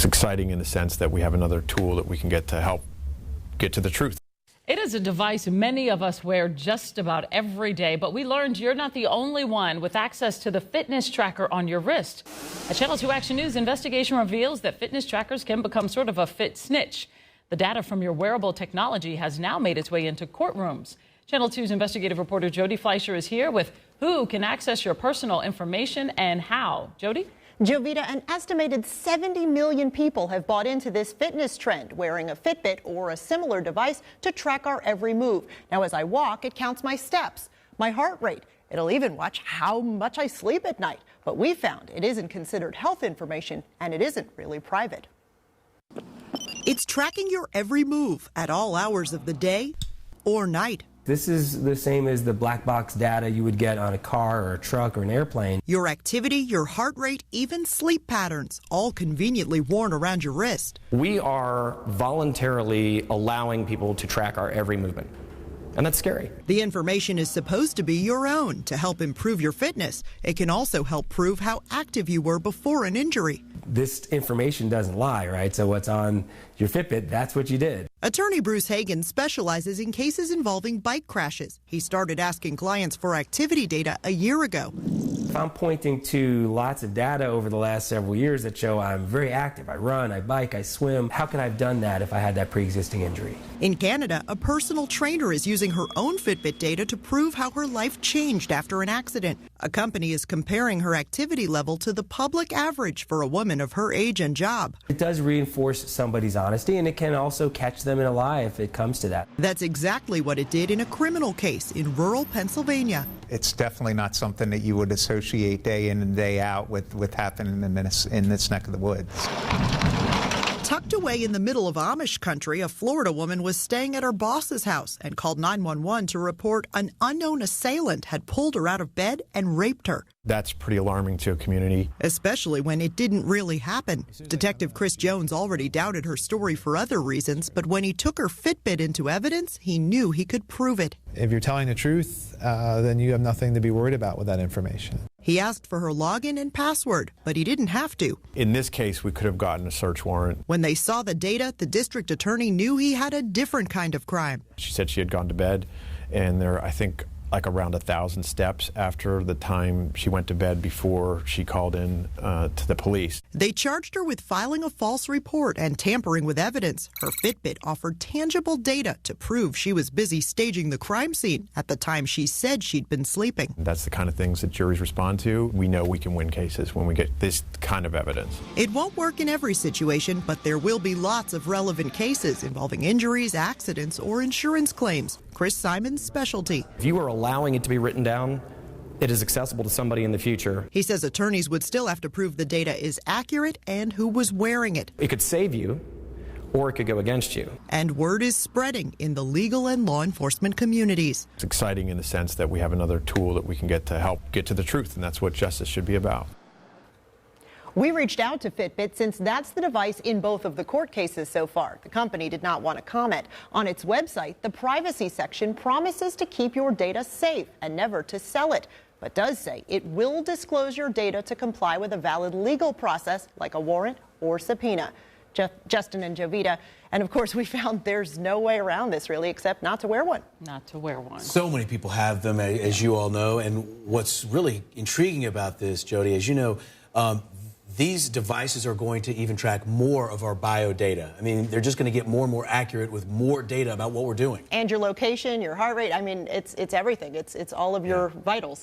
It's exciting in the sense that we have another tool that we can get to help get to the truth. It is a device many of us wear just about every day, but we learned you're not the only one with access to the fitness tracker on your wrist. A Channel 2 Action News investigation reveals that fitness trackers can become sort of a Fit-Snitch. The data from your wearable technology has now made its way into courtrooms. Channel 2's investigative reporter Jody Fleischer is here with who can access your personal information and how. Jody? Jovita, an estimated 70 million people have bought into this fitness trend, wearing a Fitbit or a similar device to track our every move. Now, as I walk, it counts my steps, my heart rate. It'll even watch how much I sleep at night. But we found it isn't considered health information, and it isn't really private. It's tracking your every move at all hours of the day or night. This is the same as the black box data you would get on a car or a truck or an airplane. Your activity, your heart rate, even sleep patterns, all conveniently worn around your wrist. We are voluntarily allowing people to track our every movement. And that's scary. The information is supposed to be your own to help improve your fitness. It can also help prove how active you were before an injury. This information doesn't lie, right? So what's on your Fitbit, that's what you did. Attorney Bruce Hagan specializes in cases involving bike crashes. He started asking clients for activity data a year ago. If I'm pointing to lots of data over the last several years that show I'm very active, I run, I bike, I swim, how could I have done that if I had that pre-existing injury? In Canada, a personal trainer is using her own Fitbit data to prove how her life changed after an accident. A company is comparing her activity level to the public average for a woman of her age and job. It does reinforce somebody's honesty, and it can also catch them in a lie if it comes to that. That's exactly what it did in a criminal case in rural Pennsylvania. It's definitely not something that you would associate day in and day out with happening in this neck of the woods. Tucked away in the middle of Amish country, a Florida woman was staying at her boss's house and called 911 to report an unknown assailant had pulled her out of bed and raped her. That's pretty alarming to a community. Especially when it didn't really happen. Detective Chris Jones already doubted her story for other reasons, but when he took her Fitbit into evidence, he knew he could prove it. If you're telling the truth, then you have nothing to be worried about with that information. He asked for her login and password, but he didn't have to. In this case, we could have gotten a search warrant. When they saw the data, the district attorney knew he had a different kind of crime. She said she had gone to bed, and there, I think, like around 1,000 steps after the time she went to bed before she called in to the police. They charged her with filing a false report and tampering with evidence. Her Fitbit offered tangible data to prove she was busy staging the crime scene at the time she said she'd been sleeping. That's the kind of things that juries respond to. We know we can win cases when we get this kind of evidence. It won't work in every situation, but there will be lots of relevant cases involving injuries, accidents, or insurance claims. Chris Simon's specialty. If you are allowing it to be written down, it is accessible to somebody in the future. He says attorneys would still have to prove the data is accurate and who was wearing it. It could save you, or it could go against you. And word is spreading in the legal and law enforcement communities. It's exciting in the sense that we have another tool that we can get to help get to the truth, and that's what justice should be about. We reached out to Fitbit since that's the device in both of the court cases so far. The company did not want to comment. On its website, the privacy section promises to keep your data safe and never to sell it, but does say it will disclose your data to comply with a valid legal process like a warrant or subpoena. Justin and Jovita, and of course we found there's no way around this really except not to wear one. Not to wear one. So many people have them, as you all know, and what's really intriguing about this, Jody, as you know, these devices are going to even track more of our bio data. I mean, they're just going to get more and more accurate with more data about what we're doing. And your location, your heart rate, I mean, it's everything. It's all of your vitals.